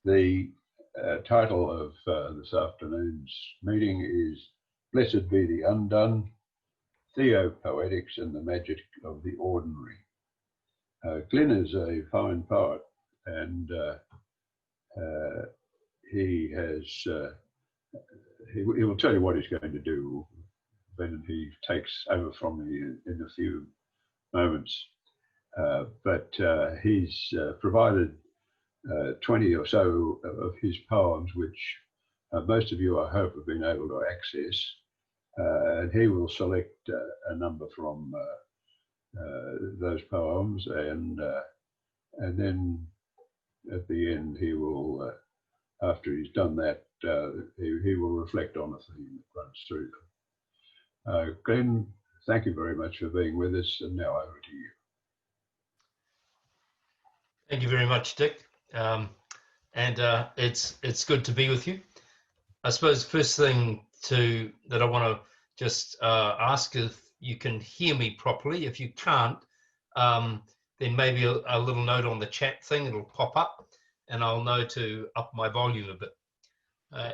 The title of this afternoon's meeting is Blessed be the Undone, Theopoetics and the Magic of the Ordinary. Glynn is a fine poet, and he will tell you what he's going to do when he takes over from me in a few moments. But he's provided 20 or so of his poems, which most of you, I hope, have been able to access. And he will select a number from those poems, and then at the end he will, after he's done that, he will reflect on a theme that runs through them. Glynn, thank you very much for being with us, and now over to you. Thank you very much, Dick. It's good to be with you. I suppose the first thing that I want to just ask if you can hear me properly. If you can't, then maybe a little note on the chat thing, it'll pop up and I'll know to up my volume a bit.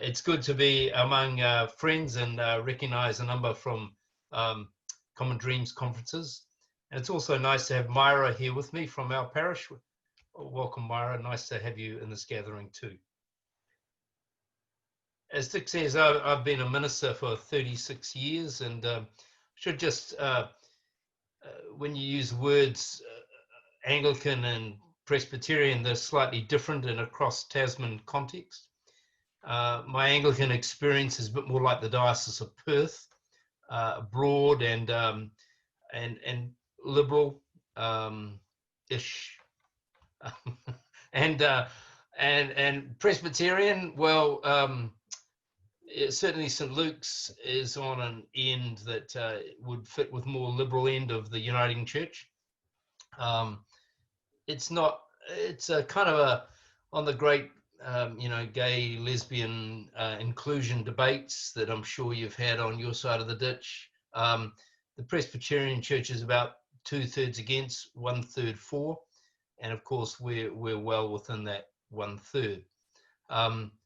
It's good to be among friends and recognize a number from Common Dreams conferences. And it's also nice to have Myra here with me from our parish. Welcome, Myra. Nice to have you in this gathering too. As Dick says, I've been a minister for 36 years, and should just, when you use words Anglican and Presbyterian, they're slightly different in a cross-Tasman context. My Anglican experience is a bit more like the Diocese of Perth, broad and liberal-ish. and Presbyterian, well, certainly St. Luke's is on an end that would fit with more liberal end of the Uniting Church. It's a kind of on the great, gay, lesbian inclusion debates that I'm sure you've had on your side of the ditch. The Presbyterian Church is about 2/3 against, 1/3 for. And of course, we're well within that 1/3.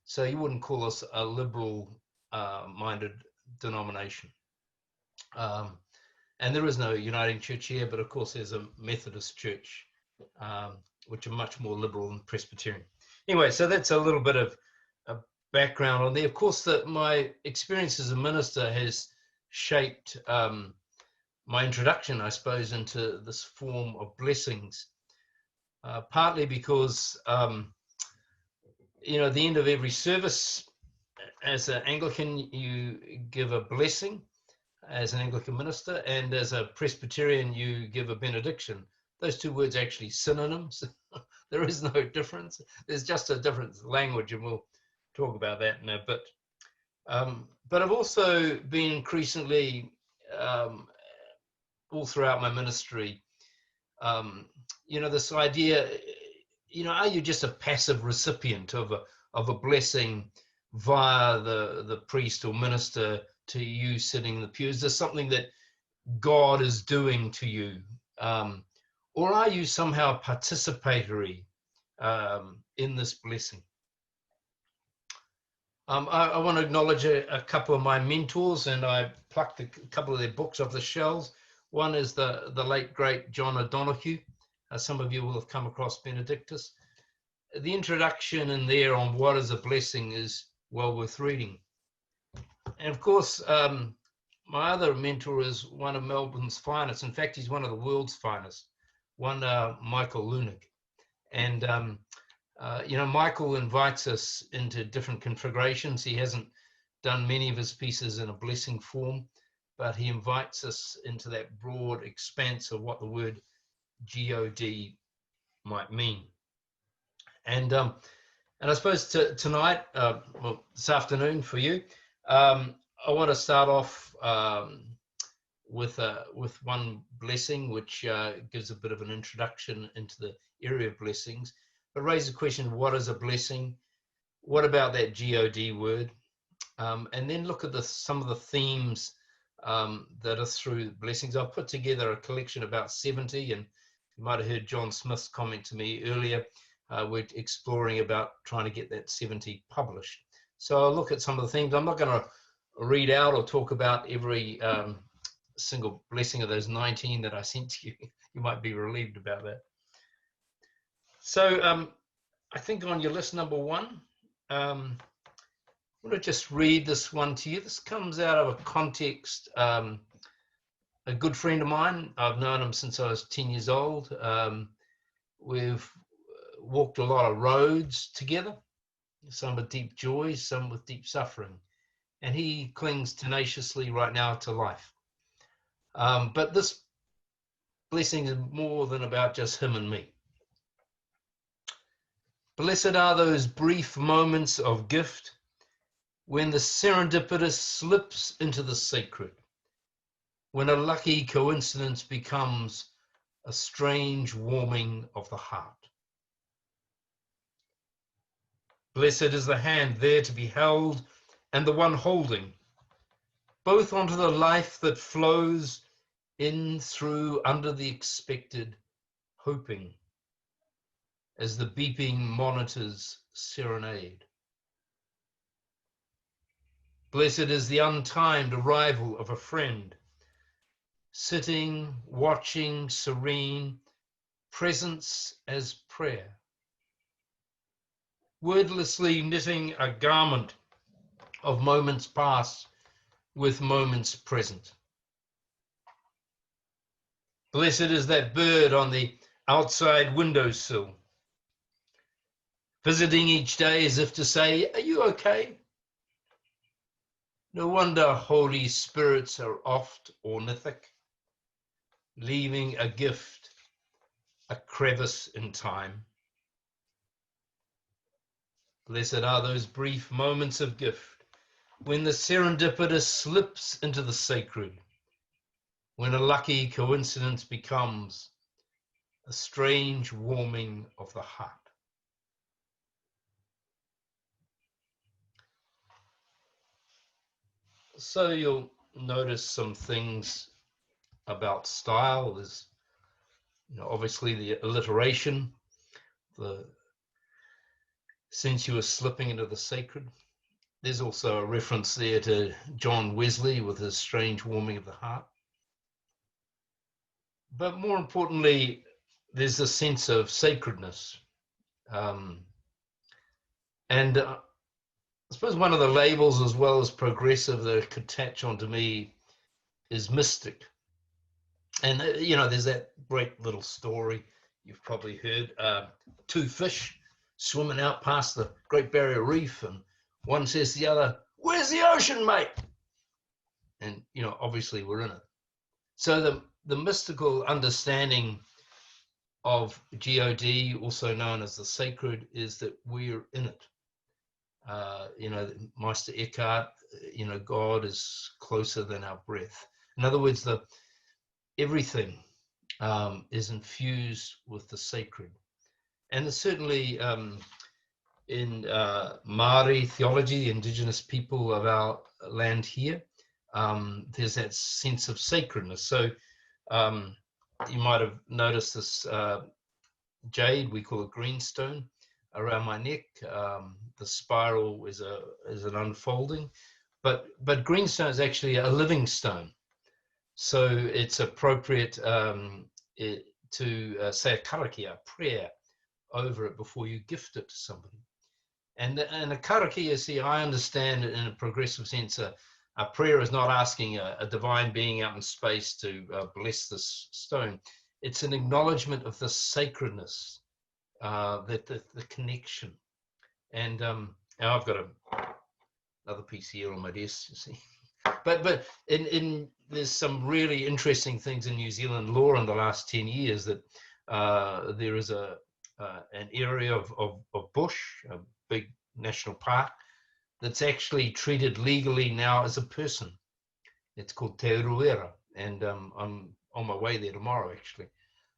So you wouldn't call us a liberal-minded denomination. And there is no Uniting Church here, but of course there's a Methodist Church, which are much more liberal than Presbyterian. Anyway, so that's a little bit of a background on there. Of course, my experience as a minister has shaped my introduction, I suppose, into this form of blessings. Partly because, at the end of every service, as an Anglican, you give a blessing as an Anglican minister, and as a Presbyterian, you give a benediction. Those two words are actually synonyms. There is no difference. There's just a different language, and we'll talk about that in a bit. But I've also been increasingly, all throughout my ministry, this idea, are you just a passive recipient of a blessing via the priest or minister to you sitting in the pew? Is there something that God is doing to you? Or are you somehow participatory in this blessing? I want to acknowledge a couple of my mentors, and I plucked a couple of their books off the shelves. One is the late, great John O'Donoghue. Some of you will have come across Benedictus. The introduction in there on what is a blessing is well worth reading. And of course, my other mentor is one of Melbourne's finest. In fact, he's one of the world's finest, one Michael Lunig. And, Michael invites us into different configurations. He hasn't done many of his pieces in a blessing form, but he invites us into that broad expanse of what the word God might mean. And I suppose tonight, this afternoon for you, I want to start off with one blessing, which gives a bit of an introduction into the area of blessings, but raise the question, what is a blessing? What about that God word? And then look at some of the themes that are through blessings. I've put together a collection about 70, and you might have heard John Smith's comment to me earlier. we're exploring about trying to get that 70 published. So I'll look at some of the themes. I'm not going to read out or talk about every single blessing of those 19 that I sent to you. You might be relieved about that. So I think on your list number 1, I want to just read this one to you. This comes out of a context. A good friend of mine, I've known him since I was 10 years old. We've walked a lot of roads together, some with deep joy, some with deep suffering. And he clings tenaciously right now to life. But this blessing is more than about just him and me. Blessed are those brief moments of gift when the serendipitous slips into the sacred, when a lucky coincidence becomes a strange warming of the heart. Blessed is the hand there to be held and the one holding, both onto the life that flows in through under the expected, hoping, as the beeping monitors serenade. Blessed is the untimed arrival of a friend, sitting, watching, serene, presence as prayer, wordlessly knitting a garment of moments past with moments present. Blessed is that bird on the outside windowsill, visiting each day as if to say, "Are you okay?" No wonder holy spirits are oft ornithic, leaving a gift, a crevice in time. Blessed are those brief moments of gift when the serendipitous slips into the sacred, when a lucky coincidence becomes a strange warming of the heart. So you'll notice some things about style. There's, obviously the alliteration, the sensuous slipping into the sacred. There's also a reference there to John Wesley with his strange warming of the heart. But more importantly, there's a sense of sacredness. And I suppose one of the labels, as well as progressive, that could attach onto me is mystic. And, there's that great little story you've probably heard, 2 fish swimming out past the Great Barrier Reef, and one says to the other, "Where's the ocean, mate?" And, obviously we're in it. So the mystical understanding of God, also known as the sacred, is that we're in it. Meister Eckhart, God is closer than our breath. In other words, everything is infused with the sacred. And certainly in Māori theology, the indigenous people of our land here, there's that sense of sacredness. So you might have noticed this jade, we call it greenstone, around my neck. The spiral is an unfolding, but greenstone is actually a living stone. So it's appropriate to say a karakia, a prayer, over it before you gift it to somebody. And a karakia, see, I understand it in a progressive sense. A prayer is not asking a divine being out in space to bless this stone. It's an acknowledgement of the sacredness, that the connection. And now I've got another piece here on my desk, you see. But there's some really interesting things in New Zealand law in the last 10 years that there is an area of bush, a big national park, that's actually treated legally now as a person. It's called Te Uruera, and I'm on my way there tomorrow, actually.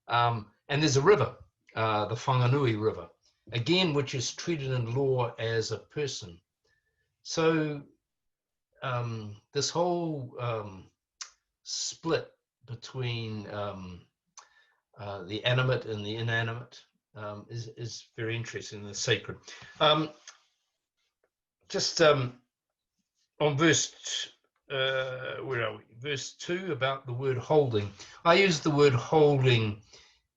And there's a river, the Whanganui River, again, which is treated in law as a person. So this whole split between the animate and the inanimate, is very interesting in the sacred. On verse, where are we? Verse 2 about the word holding. I use the word holding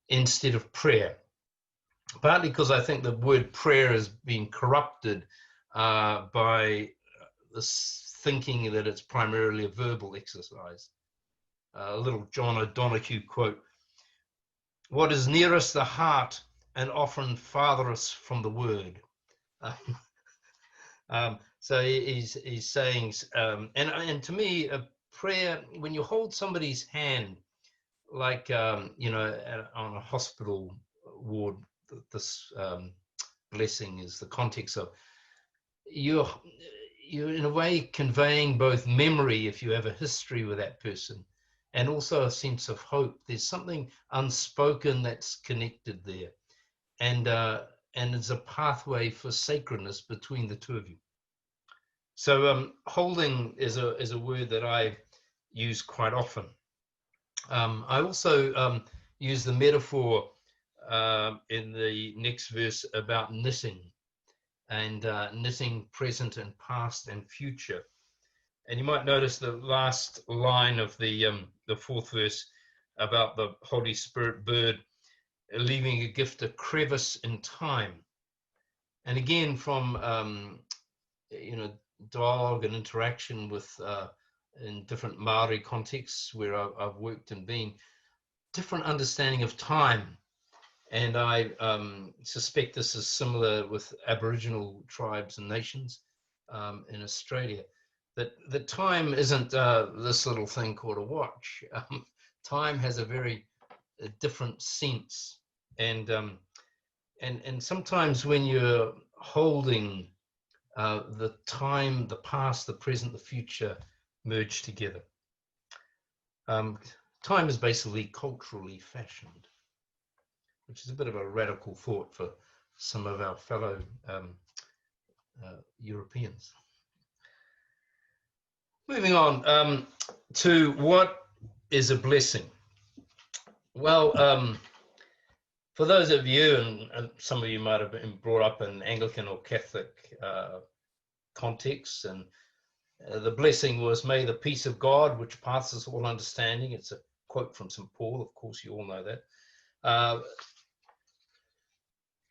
instead of prayer, partly because I think the word prayer has been corrupted by this thinking that it's primarily a verbal exercise. A little John O'Donoghue quote: "What is nearest the heart and often farthest from the word." So he's saying, and to me, a prayer, when you hold somebody's hand, like on a hospital ward, this blessing is the context of you're in a way conveying both memory, if you have a history with that person, and also a sense of hope. There's something unspoken that's connected there, and it's a pathway for sacredness between the two of you. So holding is a word that I use quite often. I also use the metaphor in the next verse about knitting, and knitting present and past and future. And you might notice the last line of the fourth verse about the Holy Spirit bird leaving a gift, a crevice in time. And again, from dialogue and interaction with in different Maori contexts where I've worked and been, different understanding of time. And I suspect this is similar with Aboriginal tribes and nations in Australia, that time isn't this little thing called a watch. Time has a very different sense. And sometimes when you're holding the time, the past, the present, the future merge together. Time is basically culturally fashioned, which is a bit of a radical thought for some of our fellow Europeans. Moving on to what is a blessing. Well, for those of you, and some of you might have been brought up in Anglican or Catholic contexts, and the blessing was, "May the peace of God, which passes all understanding." It's a quote from St. Paul, of course, you all know that.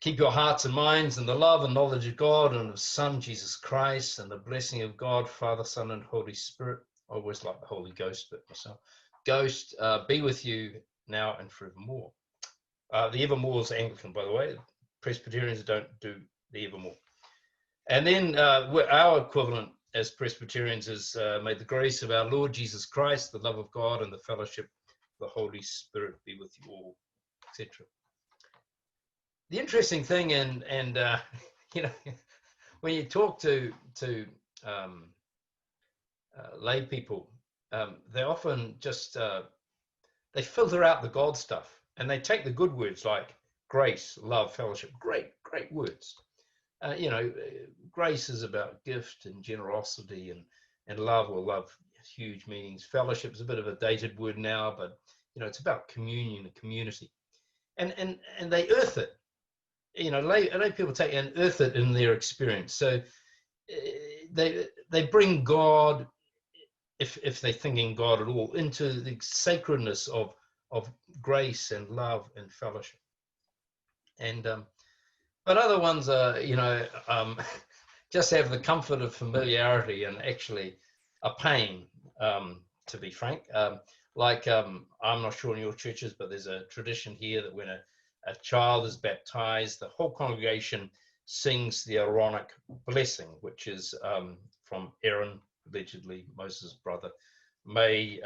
"Keep your hearts and minds in the love and knowledge of God and of His Son, Jesus Christ, and the blessing of God, Father, Son, and Holy Spirit." I always like the Holy Ghost bit myself. "Ghost, be with you now and forevermore." The evermore is Anglican, by the way. Presbyterians don't do the evermore. And then our equivalent as Presbyterians is, "May the grace of our Lord Jesus Christ, the love of God, and the fellowship of the Holy Spirit be with you all," etc. The interesting thing, and when you talk to lay people, they often just they filter out the God stuff, and they take the good words like grace, love, fellowship. Great words. Grace is about gift and generosity, and love, well, love has huge meanings. Fellowship is a bit of a dated word now, but it's about communion and community, and they earth it. Lay people take and earth it in their experience. So they bring God, if they're thinking God at all, into the sacredness of grace and love and fellowship. And but other ones are, just have the comfort of familiarity and actually a pain, to be frank. I'm not sure in your churches, but there's a tradition here that when a child is baptized, the whole congregation sings the Aaronic blessing, which is from Aaron, allegedly Moses' brother. "May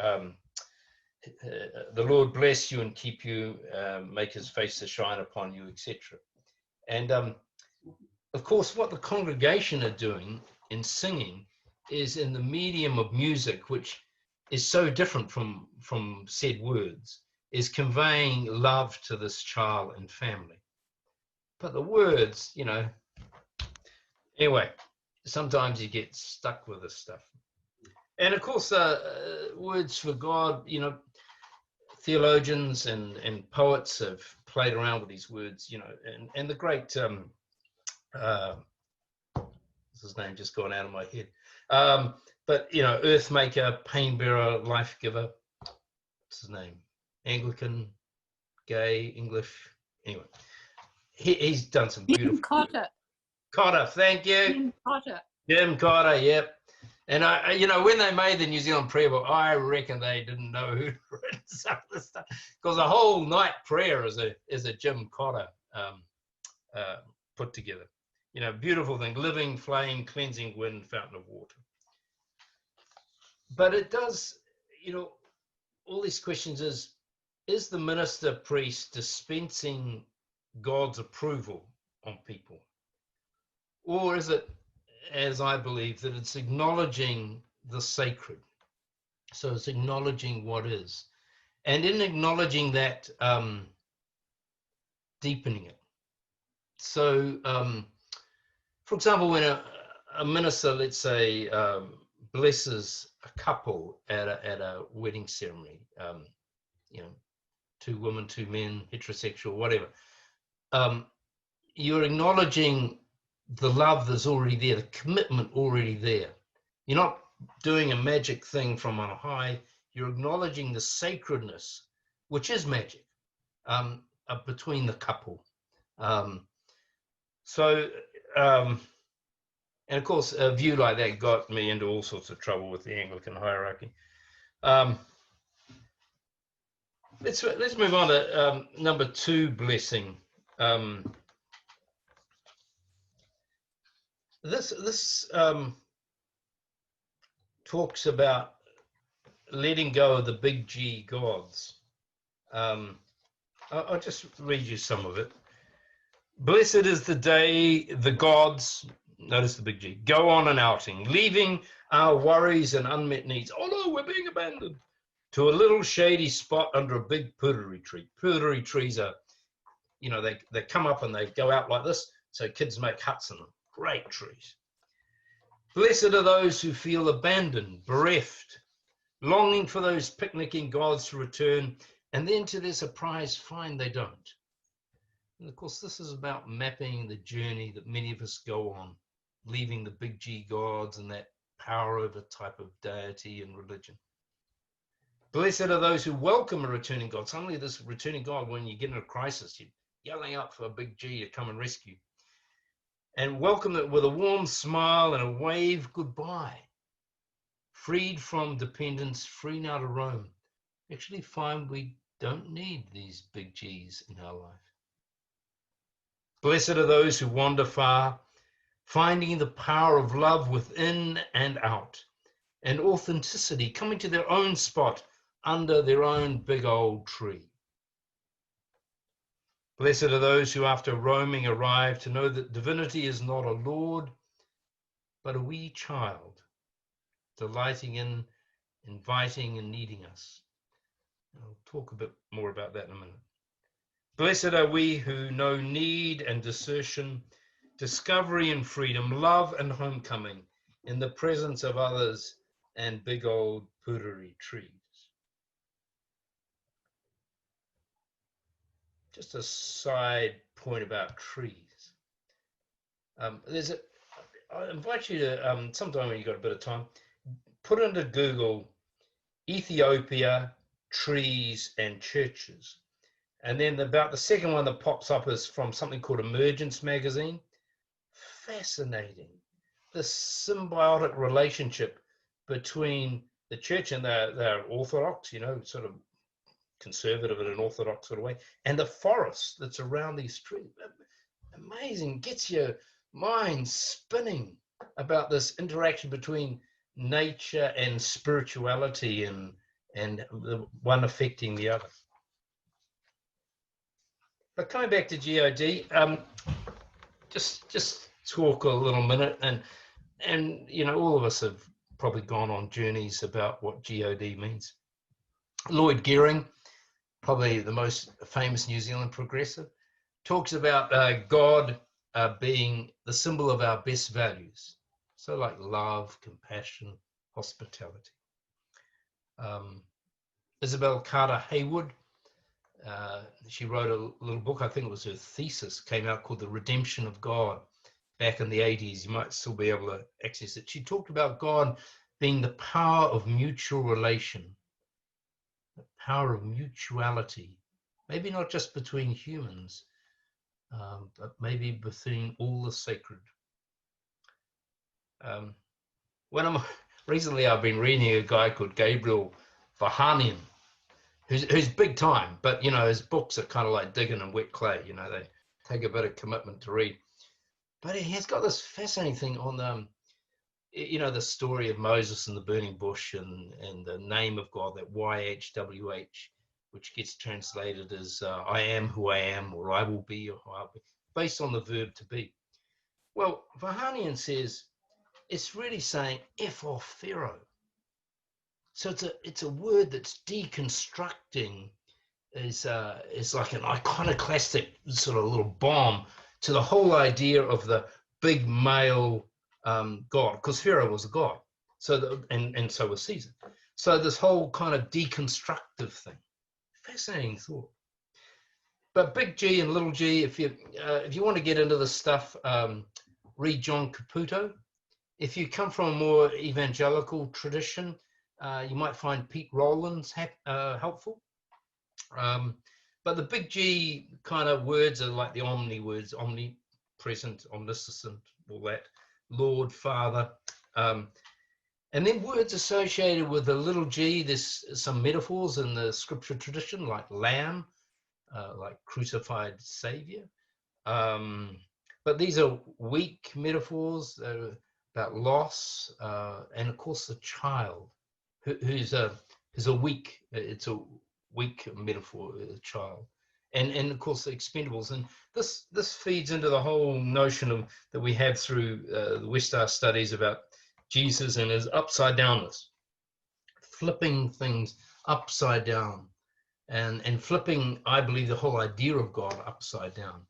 the Lord bless you and keep you, make His face to shine upon you," etc. And of course, what the congregation are doing in singing is in the medium of music, which is so different from said words, is conveying love to this child and family. But the words, anyway, sometimes you get stuck with this stuff. And of course, words for God, theologians and poets have played around with these words, you know, and the great, his name just gone out of my head. But, you know, earth maker, pain bearer, life giver, what's his name? Anglican, gay, English, anyway. He's done some beautiful. Jim Cotter. Cotter, thank you. Jim Cotter. Jim Cardy, yep. And I, you know, when they made the New Zealand prayer book, I reckon they didn't know who'd written some of the stuff, because a whole night prayer is a Jim Cotter put together. You know, beautiful thing, living flame, cleansing wind, fountain of water. But it does, you know, all these questions is the minister priest dispensing God's approval on people? Or is it, as I believe, that it's acknowledging the sacred? So it's acknowledging what is. And in acknowledging that, deepening it. So, for example, when a minister, let's say, blesses a couple at a wedding ceremony, you know, 2 women, 2 men, heterosexual, whatever, you're acknowledging the love that's already there, the commitment already there. You're not doing a magic thing from on high. You're acknowledging the sacredness, which is magic, between the couple. And of course, a view like that got me into all sorts of trouble with the Anglican hierarchy. Let's move on to number 2, blessing. This talks about letting go of the big G gods. I'll just read you some of it. Blessed is the day the gods, notice the big G, go on an outing, leaving our worries and unmet needs. Oh no, we're being abandoned. To a little shady spot under a big puriri tree. Puriri trees are, you know, they come up and they go out like this, so kids make huts in them. Great trees. Blessed are those who feel abandoned, bereft, longing for those picnicking gods to return, and then to their surprise find they don't. And of course, this is about mapping the journey that many of us go on, leaving the big G gods and that power over type of deity and religion. Blessed are those who welcome a returning God. Suddenly this returning God, when you get in a crisis, you're yelling out for a big G to come and rescue. And welcome it with a warm smile and a wave goodbye. Freed from dependence, free now to roam. Actually find we don't need these big G's in our life. Blessed are those who wander far, finding the power of love within and out, and authenticity, coming to their own spot under their own big old tree. Blessed are those who after roaming arrive to know that divinity is not a lord, but a wee child, delighting in, inviting and needing us. I'll talk a bit more about that in a minute. Blessed are we who know need and desertion, discovery and freedom, love and homecoming in the presence of others and big old puriri trees. Just a side point about trees. I invite you to, sometime when you've got a bit of time, put into Google Ethiopia, trees and churches. And then about the second one that pops up is from something called Emergence magazine. Fascinating. The symbiotic relationship between the church, and they're Orthodox, you know, sort of conservative in an Orthodox sort of way, and the forest that's around these trees. Amazing. Gets your mind spinning about this interaction between nature and spirituality and the one affecting the other. But coming back to GOD, just talk a little minute, and you know, all of us have probably gone on journeys about what GOD means. Lloyd Gearing, probably the most famous New Zealand progressive, talks about God being the symbol of our best values. So like love, compassion, hospitality. Isabel Carter Haywood she wrote a little book, I think it was her thesis, came out called The Redemption of God back in the 80s. You might still be able to access it. She talked about God being the power of mutual relation, the power of mutuality, maybe not just between humans, but maybe between all the sacred. Recently I've been reading a guy called Gabriel Vahanian, who's big time, but you know, his books are kind of like digging in wet clay. You know, they take a bit of commitment to read. But he's got this fascinating thing on you know, the story of Moses and the burning bush, and the name of God, that YHWH, which gets translated as I am who I am, or I will be, or I'll be, based on the verb to be. Well, Vahanian says it's really saying F off Pharaoh. So it's a word that's deconstructing, is like an iconoclastic sort of little bomb to the whole idea of the big male god, because Pharaoh was a god. So and so was Caesar. So this whole kind of deconstructive thing, fascinating thought. But big G and little G, if you want to get into this stuff, read John Caputo. If you come from a more evangelical tradition, you might find Pete Rowland's helpful. But the big G kind of words are like the omni words: omnipresent, omniscient, all that, Lord, Father. And then words associated with the little g, there's some metaphors in the scripture tradition, like lamb, like crucified savior. But these are weak metaphors about loss, and of course the child, who's a weak, it's a weak metaphor, a child. And of course the expendables, and this feeds into the whole notion of that we have through the Westar studies about Jesus and his upside downness, flipping things upside down, and flipping, I believe, the whole idea of God upside down.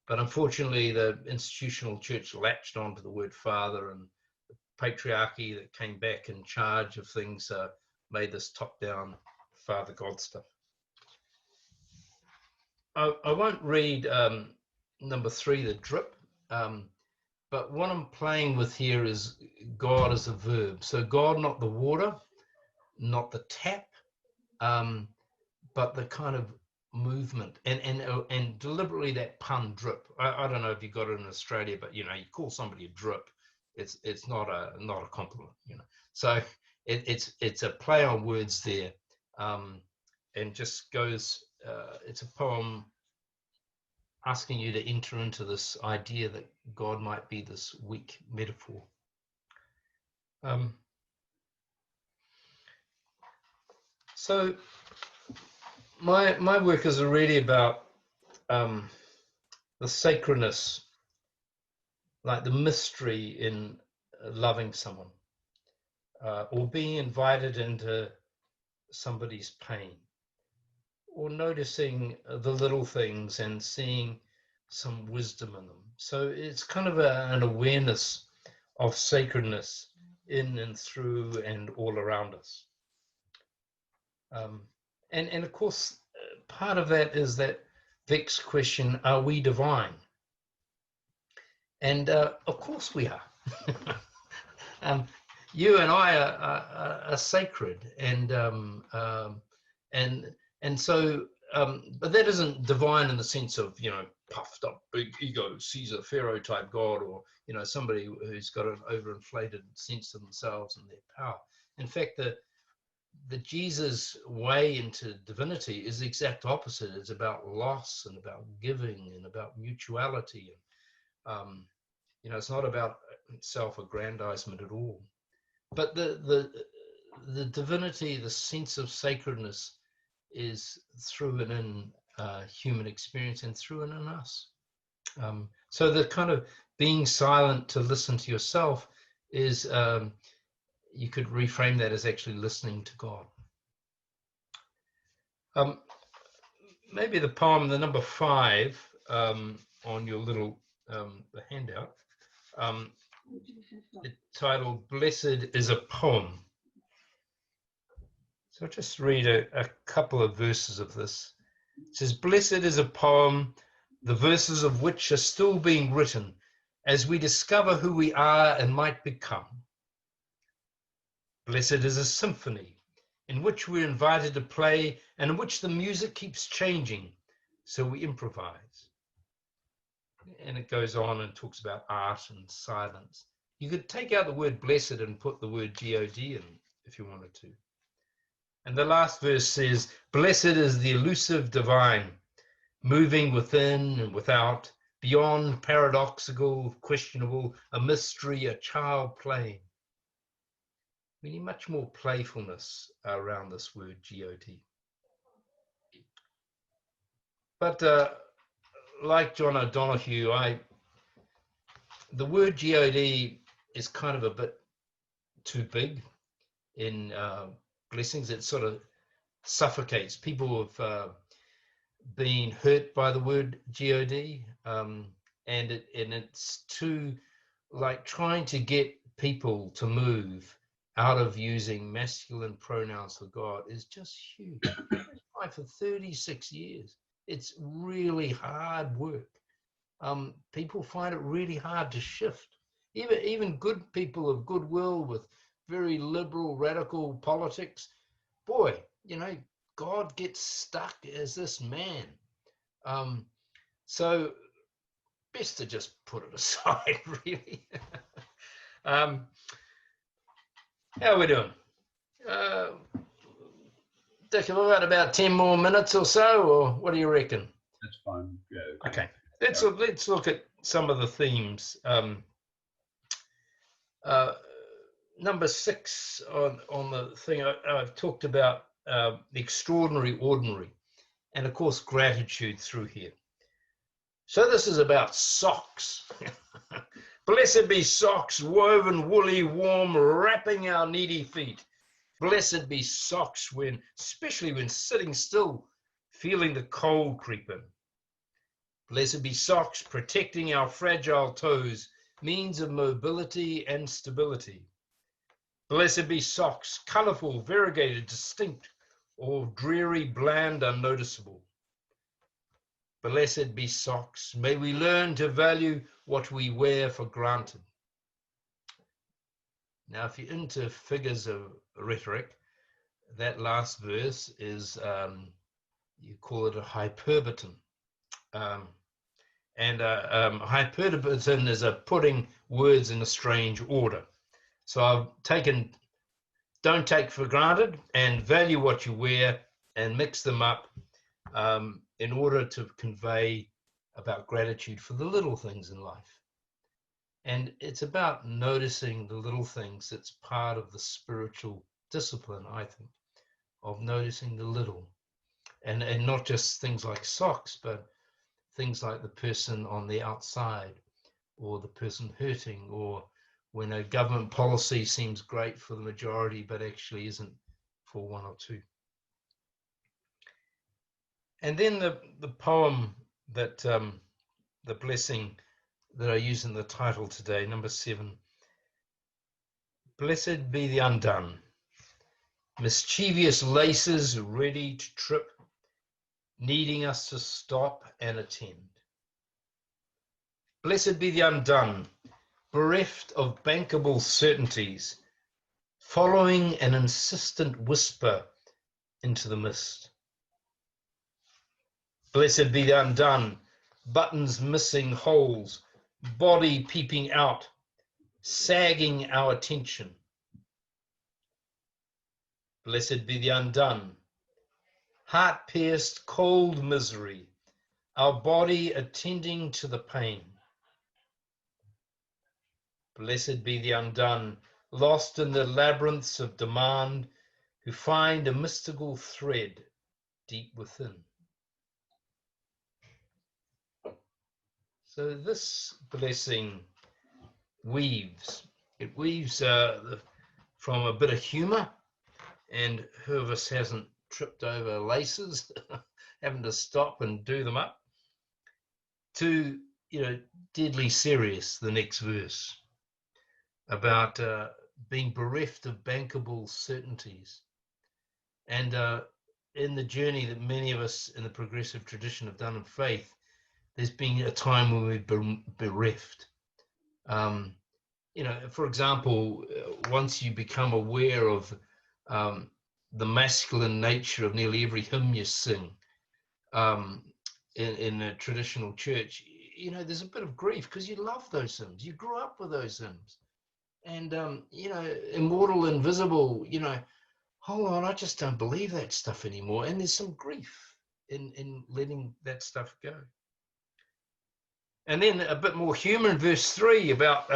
But unfortunately, the institutional church latched onto the word Father, and the patriarchy that came back in charge of things made this top-down Father God stuff. I won't read number 3, the drip, but what I'm playing with here is God as a verb. So God, not the water, not the tap, but the kind of movement, and deliberately that pun, drip. I don't know if you got it in Australia, but you know, you call somebody a drip, it's not a compliment, you know. So it's a play on words there, and just goes. It's a poem asking you to enter into this idea that God might be this weak metaphor. So my work is really about the sacredness, like the mystery in loving someone, or being invited into somebody's pain, or noticing the little things and seeing some wisdom in them. So it's kind of an awareness of sacredness in and through and all around us. And of course, part of that is that vexed question, are we divine? And of course we are. You and I are sacred, and so, but that isn't divine in the sense of, you know, puffed up, big ego, Caesar, Pharaoh type God, or, you know, somebody who's got an overinflated sense of themselves and their power. In fact, the Jesus way into divinity is the exact opposite. It's about loss and about giving and about mutuality. And, you know, it's not about self-aggrandizement at all. But the divinity, the sense of sacredness, is through and in human experience and through and in us. So the kind of being silent to listen to yourself is, you could reframe that as actually listening to God. Maybe the poem, the number 5 on your little handout, it's titled "Blessed is a Poem." So I'll just read a couple of verses of this. It says, "Blessed is a poem, the verses of which are still being written, as we discover who we are and might become. Blessed is a symphony, in which we're invited to play and in which the music keeps changing, so we improvise." And it goes on and talks about art and silence. You could take out the word blessed and put the word God in if you wanted to. And the last verse says, "Blessed is the elusive divine, moving within and without, beyond paradoxical, questionable, a mystery, a child playing." We need much more playfulness around this word God. But like John O'Donoghue, the word God is kind of a bit too big in blessings. It sort of suffocates. People have been hurt by the word God, and it's too, like, trying to get people to move out of using masculine pronouns for God is just huge. Why, for 36 years, it's really hard work. People find it really hard to shift. Even good people of goodwill with very liberal, radical politics, boy, God gets stuck as this man. So best to just put it aside, really. How are we doing? Dick, have we got about 10 more minutes or so, or what do you reckon? That's fine. Yeah. Okay, let's look at some of the themes. Number 6 on the thing, I've talked about the extraordinary ordinary, and of course gratitude through here. So this is about socks. Blessed be socks, woven, woolly, warm, wrapping our needy feet. Blessed be socks, especially when sitting still, feeling the cold creep in. Blessed be socks, protecting our fragile toes, means of mobility and stability. Blessed be socks, colourful, variegated, distinct, or dreary, bland, unnoticeable. Blessed be socks, may we learn to value what we wear for granted. Now, if you're into figures of rhetoric, that last verse is, you call it a hyperbaton. Hyperbaton is a putting words in a strange order. So I've taken don't take for granted and value what you wear and mix them up in order to convey about gratitude for the little things in life. And it's about noticing the little things. It's part of the spiritual discipline, I think, of noticing the little. And not just things like socks, but things like the person on the outside, or the person hurting, or when a government policy seems great for the majority, but actually isn't for one or two. And then the poem that, the blessing that I use in the title today, number 7. Blessed be the undone, mischievous laces ready to trip, needing us to stop and attend. Blessed be the undone, bereft of bankable certainties, following an insistent whisper into the mist. Blessed be the undone, buttons missing holes, body peeping out, sagging our attention. Blessed be the undone, heart-pierced cold misery, our body attending to the pain. Blessed be the undone, lost in the labyrinths of demand, who find a mystical thread deep within. So this blessing weaves. It weaves from a bit of humor, and who of us hasn't tripped over laces, having to stop and do them up, to, deadly serious, the next verse, about being bereft of bankable certainties. And in the journey that many of us in the progressive tradition have done in faith, there's been a time when we've been bereft. For example, once you become aware of the masculine nature of nearly every hymn you sing in a traditional church, there's a bit of grief because you love those hymns. You grew up with those hymns. And, immortal, invisible, hold on, I just don't believe that stuff anymore. And there's some grief in letting that stuff go. And then a bit more humor in verse 3 about,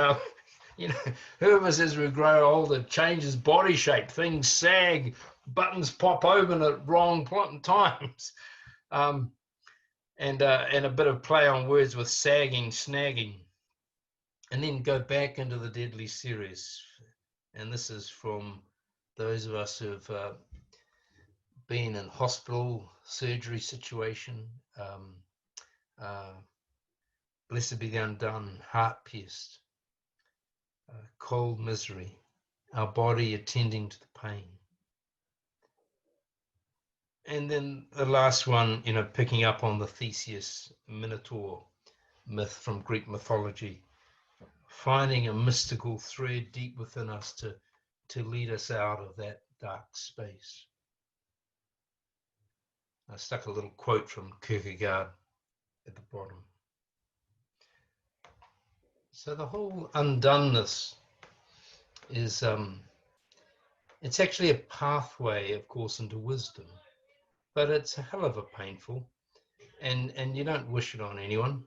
who of us as we grow older changes body shape, things sag, buttons pop open at wrong times. And a bit of play on words with sagging, snagging. And then go back into the deadly serious. And this is from those of us who've been in hospital, surgery situation, blessed be the undone, heart pierced, cold misery, our body attending to the pain. And then the last one, picking up on the Theseus Minotaur myth from Greek mythology, finding a mystical thread deep within us to lead us out of that dark space. I stuck a little quote from Kierkegaard at the bottom. So the whole undoneness is, it's actually a pathway, of course, into wisdom, but it's a hell of a painful, and you don't wish it on anyone.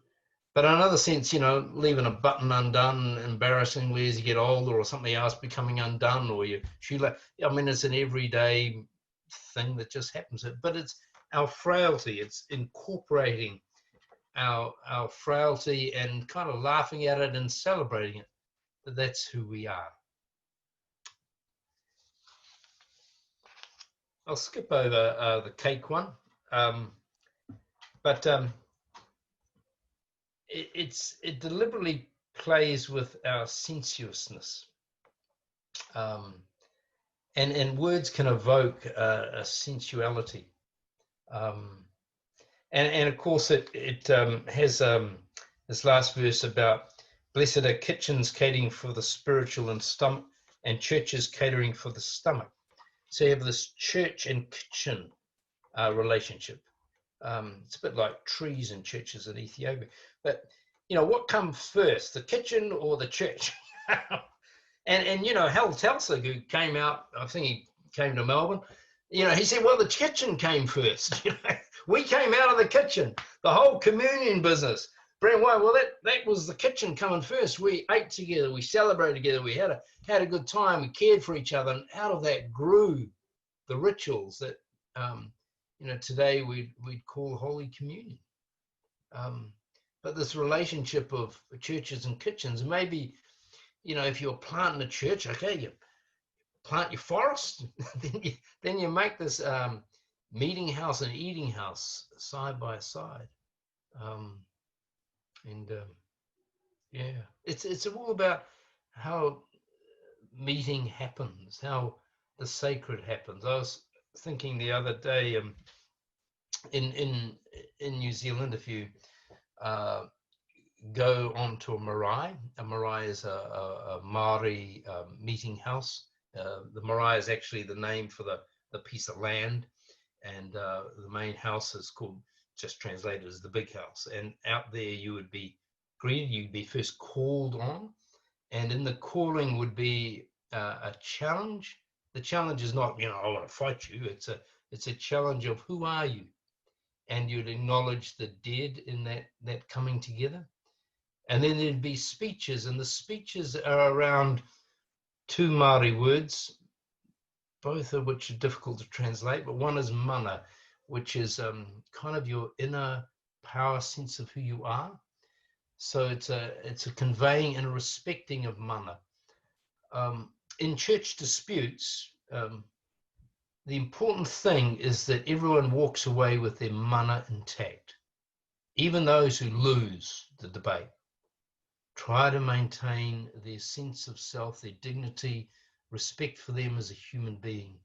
But in another sense, leaving a button undone embarrassingly as you get older, or something else becoming undone, or your shoelace. It's an everyday thing that just happens. But it's our frailty. It's incorporating our frailty and kind of laughing at it and celebrating it. That that's who we are. I'll skip over the cake one, but it deliberately plays with our sensuousness, and words can evoke a sensuality, and of course it has this last verse about blessed are kitchens catering for the spiritual and stomach, and churches catering for the stomach. So you have this church and kitchen relationship. It's a bit like trees and churches in Ethiopia. But, what comes first, the kitchen or the church? and Hal Telsig, who came out, I think he came to Melbourne, he said, well, the kitchen came first. We came out of the kitchen, the whole communion business. Brent White, well, that was the kitchen coming first. We ate together, we celebrated together, we had a good time, we cared for each other, and out of that grew the rituals that, today we'd call Holy Communion. But this relationship of churches and kitchens, maybe, if you're planting a church, okay, you plant your forest, then you make this meeting house and eating house side by side. It's all about how meeting happens, how the sacred happens. I was thinking the other day, in New Zealand, if you go onto a marae is a Maori meeting house. The marae is actually the name for the piece of land, and the main house is called, just translated as the big house. And out there you would be greeted, you'd be first called on, and in the calling would be a challenge. The challenge is not, I want to fight you. It's a challenge of who are you? And you'd acknowledge the dead in that coming together. And then there'd be speeches, and the speeches are around two Māori words, both of which are difficult to translate, but one is mana, which is kind of your inner power sense of who you are. So it's a conveying and a respecting of mana. In church disputes, the important thing is that everyone walks away with their mana intact. Even those who lose the debate try to maintain their sense of self, their dignity, respect for them as a human being,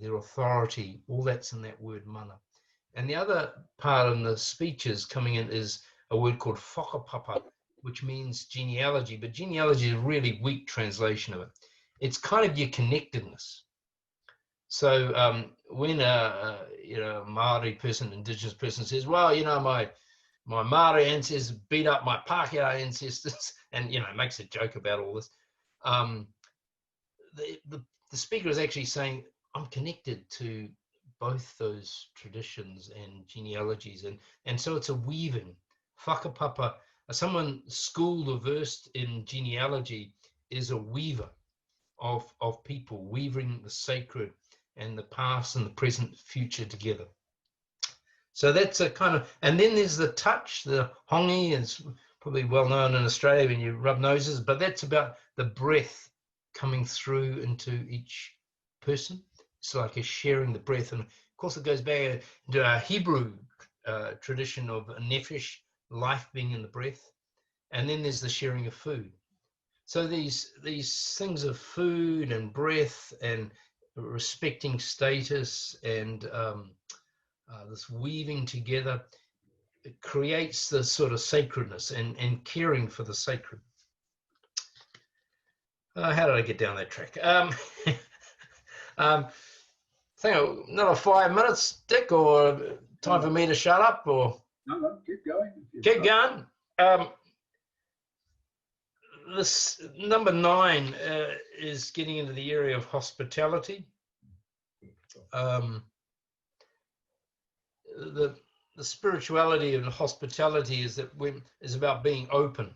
their authority, all that's in that word mana. And the other part in the speeches coming in is a word called whakapapa, which means genealogy, but genealogy is a really weak translation of it. It's kind of your connectedness. So when a Māori person, indigenous person says, well, my Māori ancestors beat up my Pākehā ancestors, and makes a joke about all this. The speaker is actually saying, I'm connected to both those traditions and genealogies, and so it's a weaving. Whakapapa, someone schooled or versed in genealogy is a weaver of people, weaving the sacred and the past and the present, future together. So that's a kind of, and then there's the touch, the hongi is probably well known in Australia when you rub noses, but that's about the breath coming through into each person. It's like a sharing the breath. And of course it goes back to our Hebrew tradition of nephesh, life being in the breath. And then there's the sharing of food. So these things of food and breath and respecting status and this weaving together, it creates the sort of sacredness and caring for the sacred. How did I get down that track? I think another 5 minutes, Dick, or time for me to shut up, or No, keep going. keep going. This number 9 is getting into the area of hospitality. The spirituality and hospitality is about being open.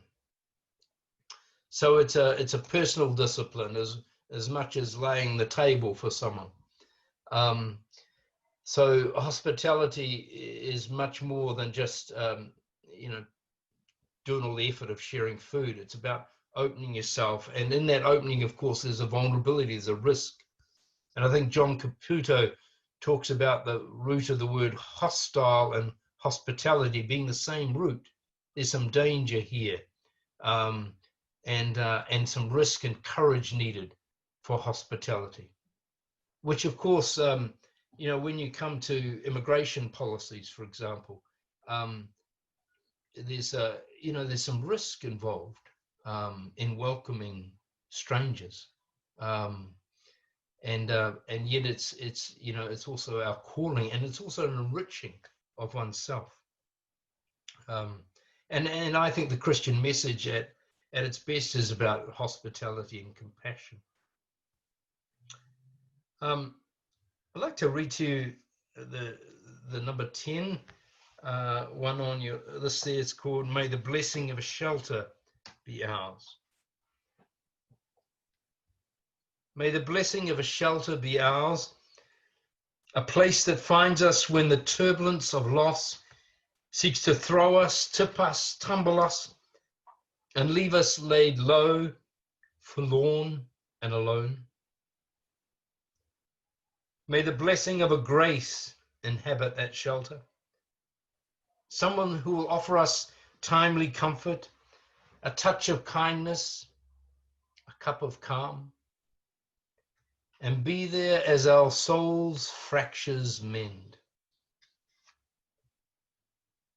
So it's a personal discipline as much as laying the table for someone. So hospitality is much more than just doing all the effort of sharing food. It's about opening yourself, and in that opening, of course, there's a vulnerability, there's a risk. And I think John Caputo talks about the root of the word hostile and hospitality being the same root. There's some danger here, and some risk and courage needed for hospitality, which of course, when you come to immigration policies, for example, there's some risk involved in welcoming strangers, and yet it's also our calling, and it's also an enriching of oneself. And I think the Christian message at its best is about hospitality and compassion. I'd like to read to you the number 10 one on your list there. It's called, May the Blessing of a Shelter Be Ours. May the blessing of a shelter be ours, a place that finds us when the turbulence of loss seeks to throw us, tip us, tumble us, and leave us laid low, forlorn and alone. May the blessing of a grace inhabit that shelter, someone who will offer us timely comfort, a touch of kindness, a cup of calm, and be there as our soul's fractures mend.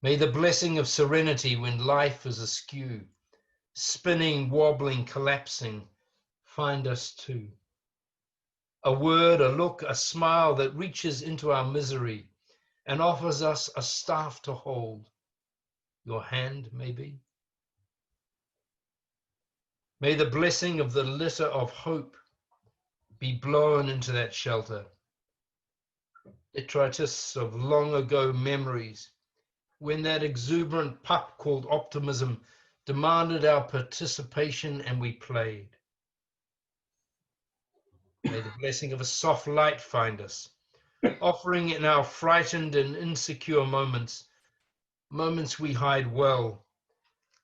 May the blessing of serenity when life is askew, spinning, wobbling, collapsing, find us too. A word, a look, a smile that reaches into our misery and offers us a staff to hold, your hand maybe. May the blessing of the litter of hope be blown into that shelter. Detritus of long ago memories, when that exuberant pup called optimism demanded our participation and we played. May the blessing of a soft light find us, offering in our frightened and insecure moments we hide well,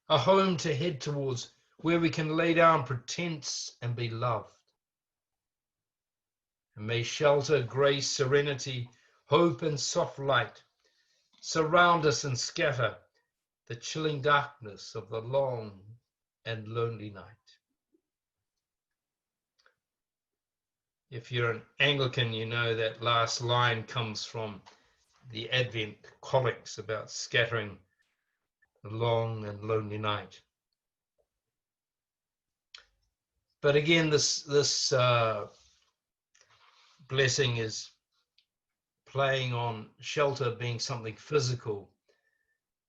a home to head towards where we can lay down pretense and be loved. And may shelter, grace, serenity, hope and soft light surround us and scatter the chilling darkness of the long and lonely night. If you're an Anglican, you know that last line comes from the Advent collects about scattering the long and lonely night. But again, this blessing is playing on shelter being something physical,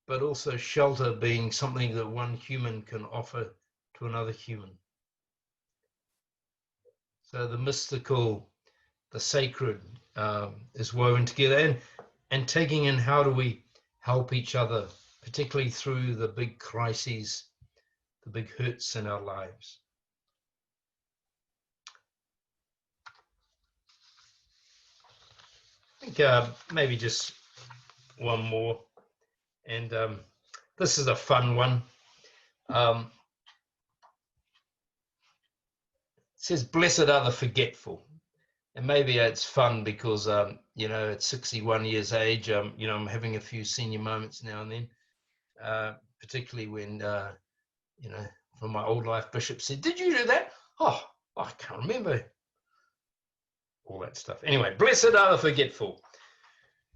but also shelter being something that one human can offer to another human. So the mystical, the sacred is woven together, and taking in how do we help each other, particularly through the big crises, the big hurts in our lives. I think maybe just one more, and this is a fun one. It says, "Blessed are the forgetful," and maybe it's fun because you know, at 61 years age, you know, I'm having a few senior moments now and then, particularly when you know, from my old life, Bishop said, "Did you do that?" Oh, I can't remember. All that stuff. Anyway, blessed are the forgetful,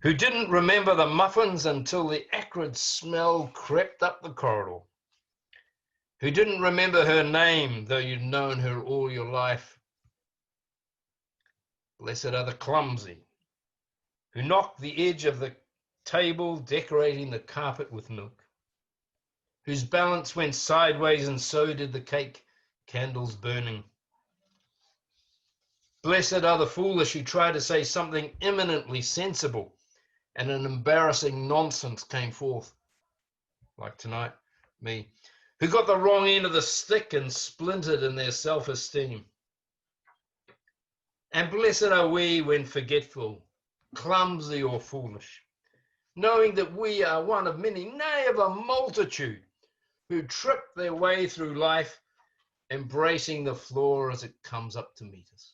who didn't remember the muffins until the acrid smell crept up the corridor, who didn't remember her name, though you'd known her all your life. Blessed are the clumsy, who knocked the edge of the table, decorating the carpet with milk, whose balance went sideways and so did the cake candles burning. Blessed are the foolish, who try to say something eminently sensible, and an embarrassing nonsense came forth, like tonight, me, who got the wrong end of the stick and splintered in their self-esteem. And blessed are we when forgetful, clumsy or foolish, knowing that we are one of many, nay, of a multitude, who trip their way through life, embracing the floor as it comes up to meet us.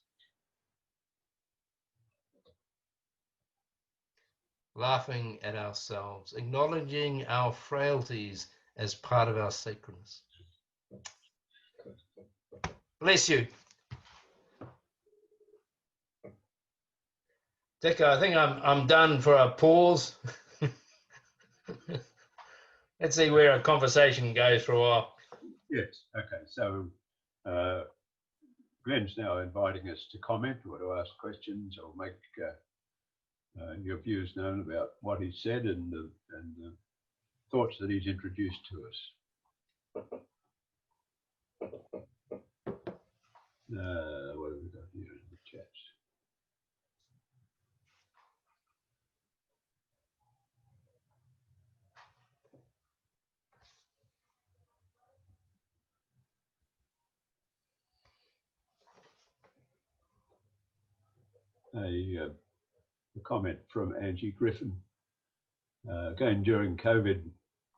Laughing at ourselves, acknowledging our frailties as part of our sacredness. Bless you. Dick, I think I'm done for a pause. Let's see where a conversation goes for a while. Yes, okay. So Glenn's now inviting us to comment or to ask questions or make your views known about what he said and the thoughts that he's introduced to us. What have we got here in the chat? A comment from Angie Griffin. Again, during COVID,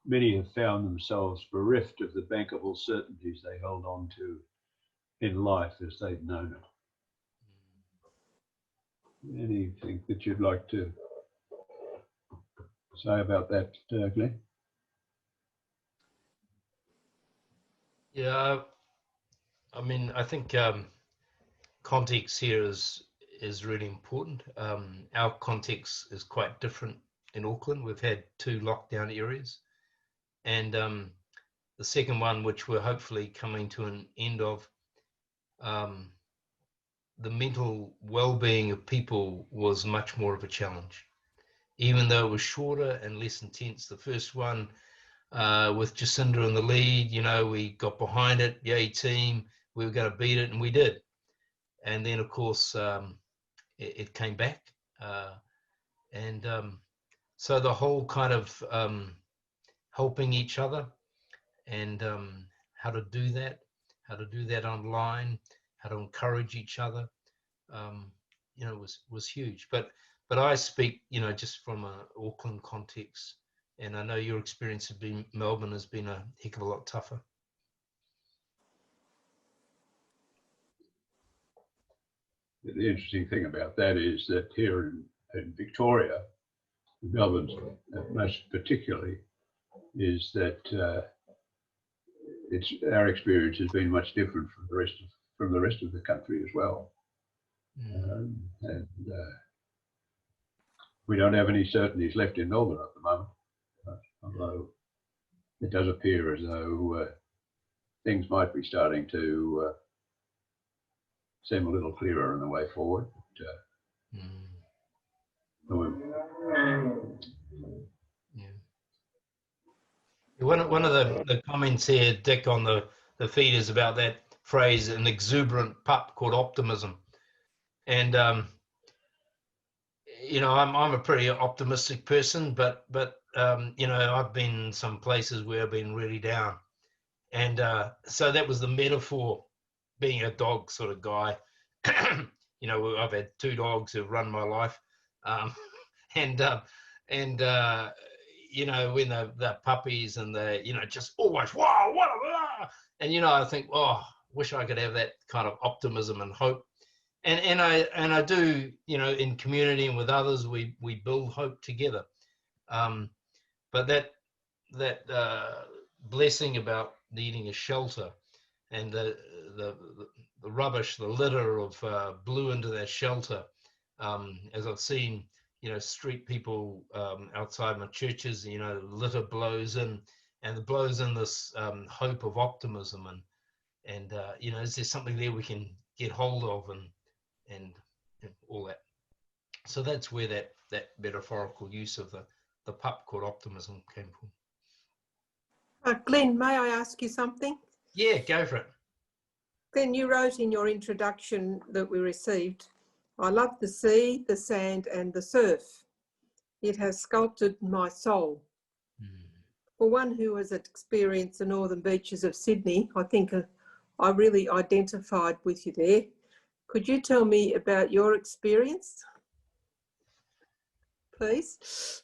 many have found themselves bereft of the bankable certainties they held on to in life as they'd known it. Anything that you'd like to say about that, Glenn? Yeah, I mean, I think context here is really important. Our context is quite different in Auckland. We've had 2 lockdown areas, and the second one, which we're hopefully coming to an end of, the mental well-being of people was much more of a challenge, even though it was shorter and less intense. The first one, with Jacinda in the lead, you know, we got behind it, yay team, we were going to beat it, and we did. And then, of course, it came back. So the whole kind of helping each other and how to do that online, how to encourage each other, you know, was huge. But I speak, you know, just from an Auckland context, and I know your experience has been, Melbourne has been a heck of a lot tougher. The interesting thing about that is that here in Victoria, Melbourne most particularly, is that our experience has been much different from the rest of the country as well. And we don't have any certainties left in Melbourne at the moment, although it does appear as though things might be starting to seem a little clearer in the way forward. One of the comments here, Dick, on the feed is about that phrase, an exuberant pup called optimism. And, you know, I'm a pretty optimistic person, but you know, I've been in some places where I've been really down. And so that was the metaphor, being a dog sort of guy. You know, I've had 2 dogs who've run my life. And you know, when they're puppies and they, you know, just always, wow, what a, and, you know, I think, oh, wish I could have that kind of optimism and hope. And I do, you know, in community and with others, we build hope together. But that blessing about needing a shelter and the rubbish, the litter of blew into that shelter, as I've seen, you know, street people outside my churches, you know, litter blows in, and it blows in this hope of optimism, and you know, is there something there we can get hold of, and all that. So that's where that metaphorical use of the pup called optimism came from. Glynn, may I ask you something? Yeah, go for it. Glynn, you wrote in your introduction that we received, I love the sea, the sand and the surf. It has sculpted my soul. For one who has experienced the northern beaches of Sydney, I think I really identified with you there. Could you tell me about your experience, please?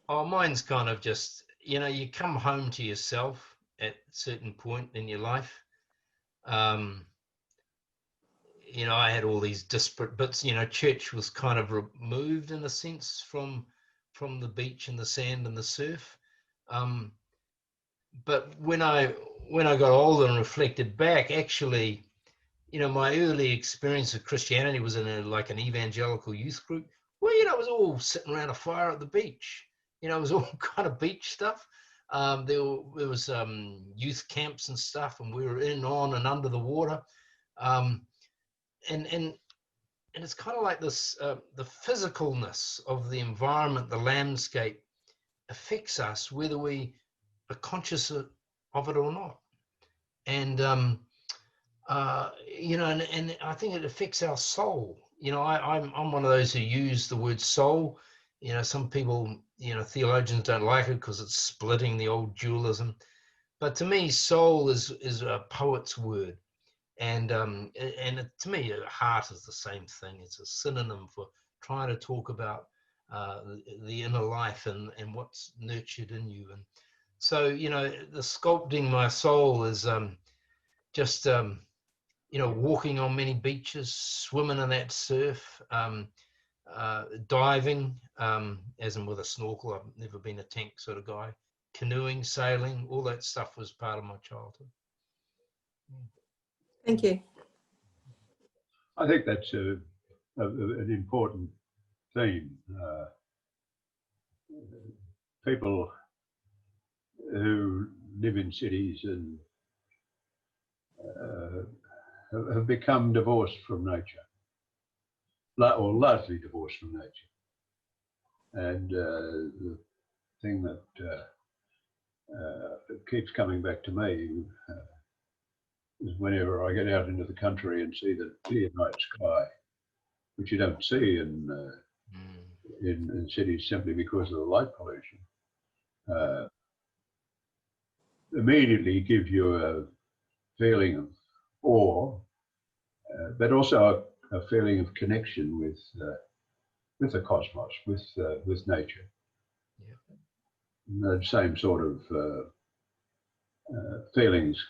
Oh, mine's kind of just, you know, you come home to yourself at a certain point in your life. You know, I had all these disparate bits, you know, church was kind of removed in a sense from the beach and the sand and the surf. But when I got older and reflected back, actually, you know, my early experience of Christianity was in like an evangelical youth group where, you know, it was all sitting around a fire at the beach. You know, it was all kind of beach stuff. There was youth camps and stuff, and we were in, on, and under the water. And it's kind of like this, the physicalness of the environment, the landscape affects us whether we are conscious of it or not. And, you know, and I think it affects our soul. You know, I'm one of those who use the word soul. You know, some people, you know, theologians don't like it because it's splitting the old dualism. But to me, soul is a poet's word. And to me, heart is the same thing. It's a synonym for trying to talk about the inner life and what's nurtured in you. And so, you know, the sculpting my soul is just, you know, walking on many beaches, swimming in that surf, diving, as in with a snorkel. I've never been a tank sort of guy. Canoeing, sailing, all that stuff was part of my childhood. Thank you. I think that's an important theme. People who live in cities and have become divorced from nature, or largely divorced from nature. And the thing that keeps coming back to me is whenever I get out into the country and see the clear night sky, which you don't see in cities simply because of the light pollution, immediately gives you a feeling of awe, but also a feeling of connection with the cosmos, with nature. Yeah. The same sort of feelings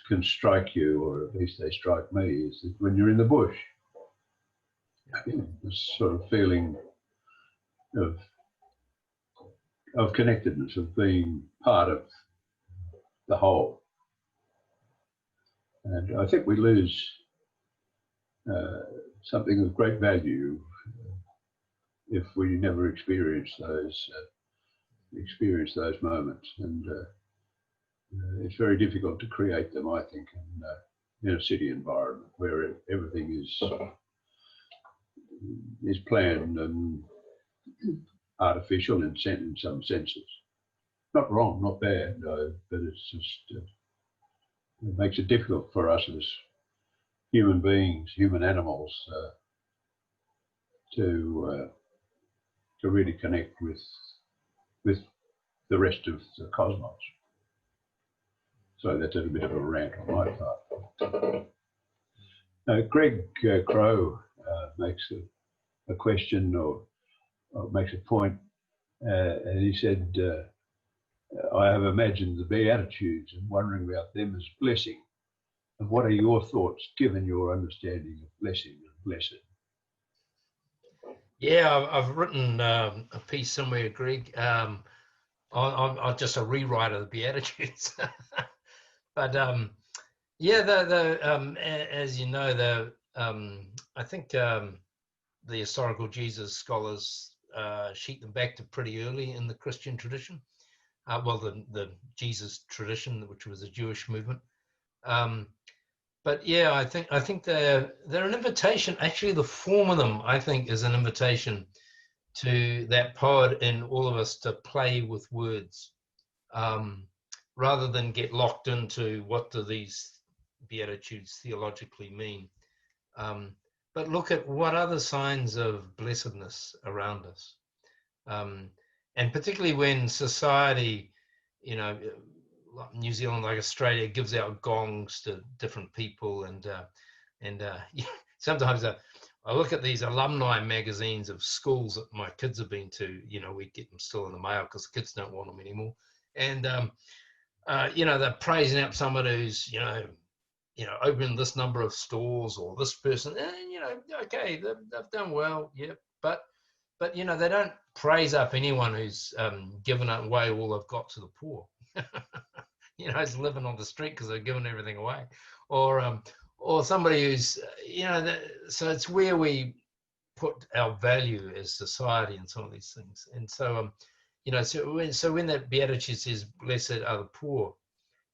can strike you, or at least they strike me, is that when you're in the bush, this sort of feeling of connectedness, of being part of the whole. And I think we lose something of great value if we never experience those moments. And it's very difficult to create them, I think, in a city environment where everything is planned and artificial in some senses. Not wrong, not bad, no, but it's just it makes it difficult for us as human beings, human animals, to really connect with the rest of the cosmos. So that's a little bit of a rant on my part. Greg Crow makes a question or makes a point, and he said, I have imagined the Beatitudes and wondering about them as blessing. And what are your thoughts, given your understanding of blessing and blessed? Yeah, I've written a piece somewhere, Greg. I'm just a rewrite of the Beatitudes. But yeah, as you know, I think the historical Jesus scholars sheet them back to pretty early in the Christian tradition. Well, the Jesus tradition, which was a Jewish movement. But yeah, I think they're an invitation. Actually, the form of them, I think, is an invitation to that poet in all of us to play with words, rather than get locked into what do these Beatitudes theologically mean. But look at what other signs of blessedness around us. And particularly when society, you know, like New Zealand, like Australia, gives out gongs to different people, and sometimes I look at these alumni magazines of schools that my kids have been to. You know, we get them still in the mail because the kids don't want them anymore, and you know, they're praising up someone who's you know opened this number of stores, or this person, and you know, okay, they've done well, yeah, but you know, they don't praise up anyone who's given away all they've got to the poor. You know, is living on the street because they're giving everything away, or somebody who's you know. So it's where we put our value as society in some of these things, and so you know, so when that Beatitude says, "Blessed are the poor,"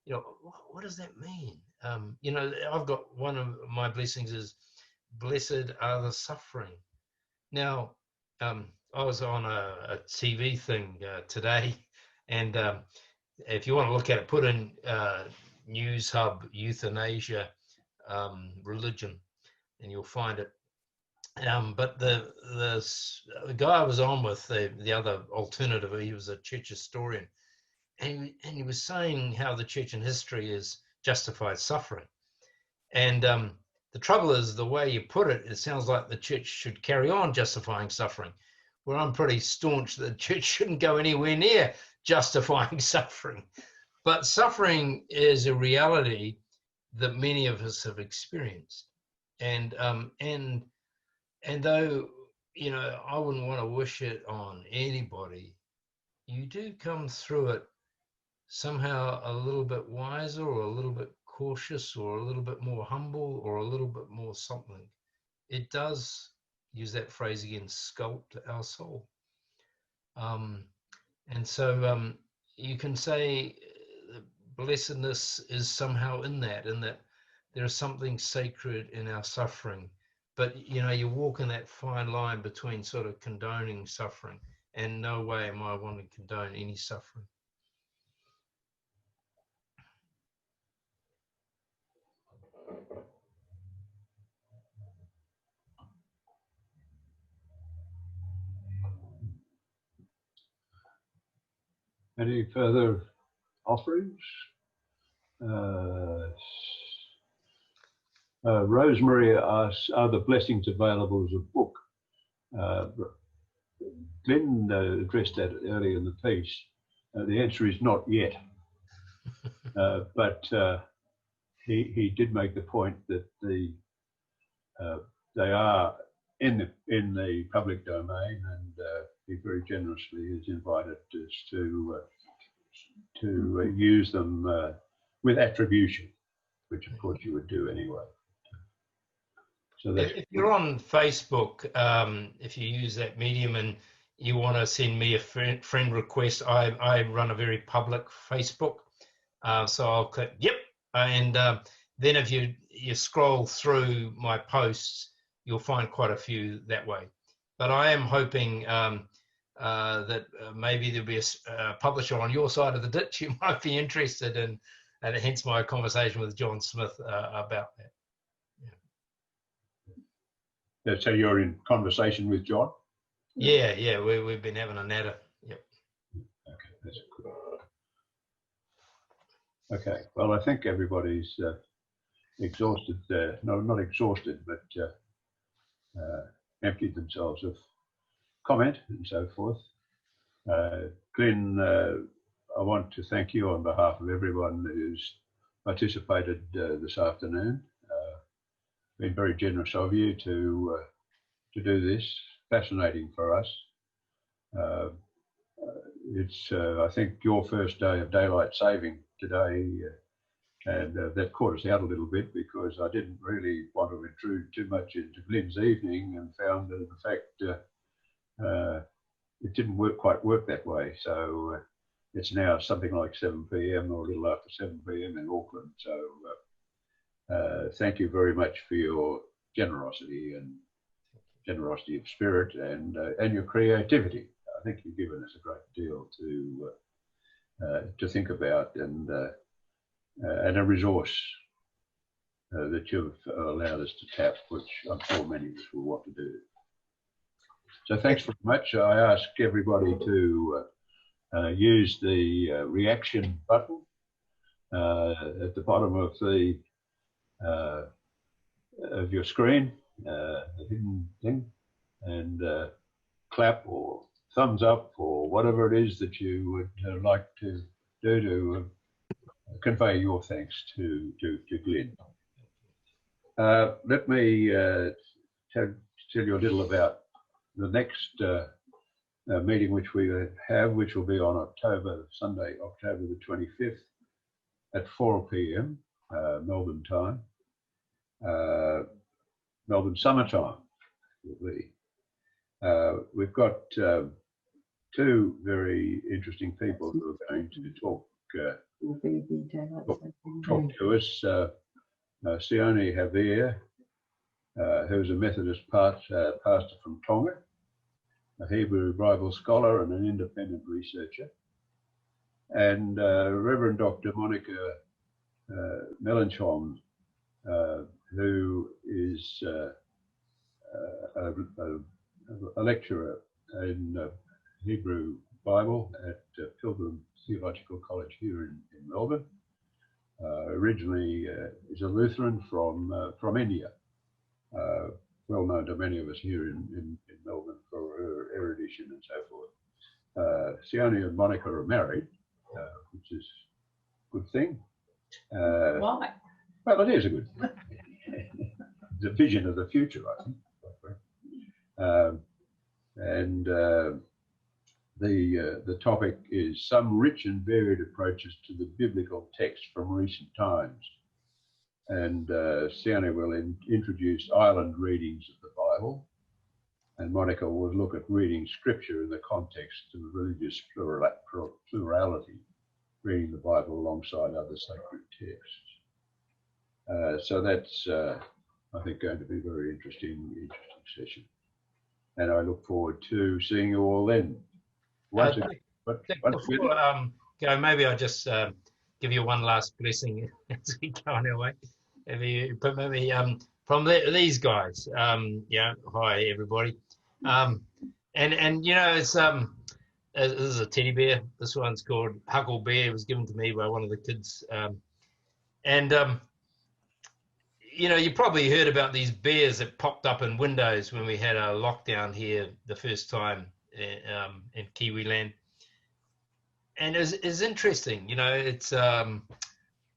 you know, what does that mean? You know, I've got one of my blessings is, "Blessed are the suffering." Now, I was on a TV thing today, and if you want to look at it, put in News Hub euthanasia religion, and you'll find it. But the guy I was on with, the other alternative, he was a church historian, and he was saying how the church in history is justified suffering. And the trouble is, the way you put it, it sounds like the church should carry on justifying suffering, where I'm pretty staunch that the church shouldn't go anywhere near justifying suffering. But suffering is a reality that many of us have experienced. And though, you know, I wouldn't want to wish it on anybody, you do come through it somehow a little bit wiser, or a little bit cautious, or a little bit more humble, or a little bit more something. It does, use that phrase again, sculpt our soul. And so you can say blessedness is somehow in that there is something sacred in our suffering. But, you know, you walk in that fine line between sort of condoning suffering, and no way am I wanting to condone any suffering. Any further offerings? Rosemary asks, are the blessings available as a book? Glynn addressed that earlier in the piece. The answer is not yet. But he did make the point that they are in the public domain, and he very generously has invited us to use them with attribution, which of course you would do anyway. So that's If you're on Facebook, if you use that medium and you want to send me a friend request, I run a very public Facebook. So I'll click, yep. And then if you scroll through my posts, you'll find quite a few that way. But I am hoping that maybe there'll be a publisher on your side of the ditch you might be interested in, and hence my conversation with John Smith about that. So you're in conversation with John? Yeah, we've been having a natter. Yep. Okay, that's good. Okay, well, I think everybody's exhausted, no, not exhausted, but emptied themselves of comment and so forth. Glynn, I want to thank you on behalf of everyone who's participated this afternoon. Been very generous of you to do this. Fascinating for us. It's, I think, your first day of daylight saving today, and that caught us out a little bit because I didn't really want to intrude too much into Glynn's evening, and found that in fact it didn't quite work that way. So it's now something like 7 p.m. or a little after 7 p.m. in Auckland. So thank you very much for your generosity of spirit and your creativity. I think you've given us a great deal to think about, and a resource that you've allowed us to tap, which I'm sure many of us will want to do. So thanks very much. I ask everybody to use the reaction button at the bottom of your screen, the hidden thing, and clap or thumbs up or whatever it is that you would like to do to convey your thanks to Glynn. Let me tell you a little about the next meeting which we have, which will be on Sunday, October the 25th at 4 p.m. Melbourne time. Melbourne summertime will be. We've got two very interesting people who are going to talk to us. Sione Javier, who's a Methodist pastor from Tonga, a Hebrew Bible scholar and an independent researcher, and Reverend Dr. Monica Melanchon, who is a lecturer in Hebrew Bible at Pilgrim Theological College here in Melbourne. Originally is a Lutheran from India, well known to many of us here in Melbourne for her erudition and so forth. Sione and Monica are married, which is a good thing. Why? Well, it is a good thing. It's a vision of the future, I think. The topic is some rich and varied approaches to the biblical text from recent times. And Sione will introduce island readings of the Bible, and Monica will look at reading scripture in the context of religious plurality, reading the Bible alongside other sacred texts. So that's, I think, going to be a very interesting session. And I look forward to seeing you all then. Before go, maybe I'll just give you one last blessing as we go on our way. But maybe from these guys, yeah, hi everybody. And you know, it's this is a teddy bear. This one's called Huckle Bear. It was given to me by one of the kids. You know, you probably heard about these bears that popped up in windows when we had a lockdown here the first time in Kiwi land. And it's interesting, you know, it's on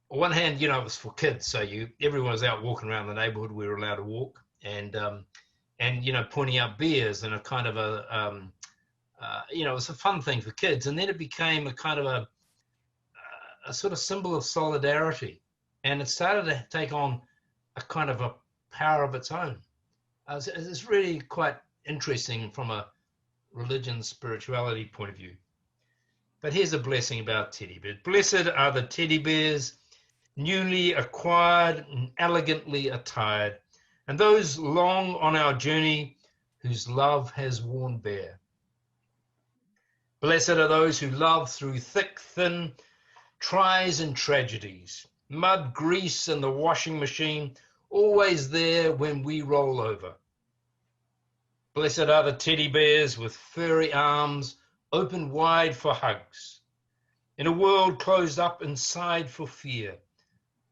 one hand, you know, it was for kids. So everyone was out walking around the neighborhood. We were allowed to walk and you know, pointing out bears and a kind of a, you know, it was a fun thing for kids. And then it became a kind of a sort of symbol of solidarity. And it started to take on a kind of a power of its own. It's really quite interesting from a religion, spirituality point of view. But here's a blessing about teddy bears. Blessed are the teddy bears, newly acquired and elegantly attired, and those long on our journey whose love has worn bare. Blessed are those who love through thick, thin, tries and tragedies, mud, grease, and the washing machine, always there when we roll over. Blessed are the teddy bears with furry arms open wide for hugs, in a world closed up inside for fear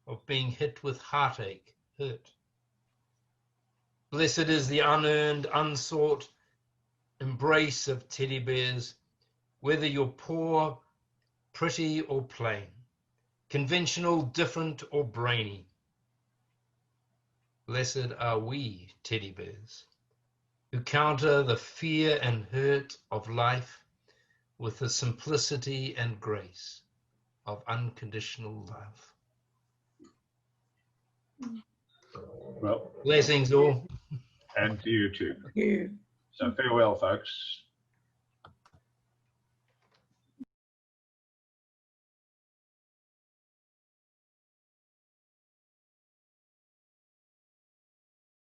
of being hit with heartache, hurt. Blessed is the unearned, unsought embrace of teddy bears, whether you're poor, pretty or plain, conventional, different or brainy. Blessed are we, teddy bears, who counter the fear and hurt of life with the simplicity and grace of unconditional love. Well, Blessings all. and to you too. You. So farewell, folks.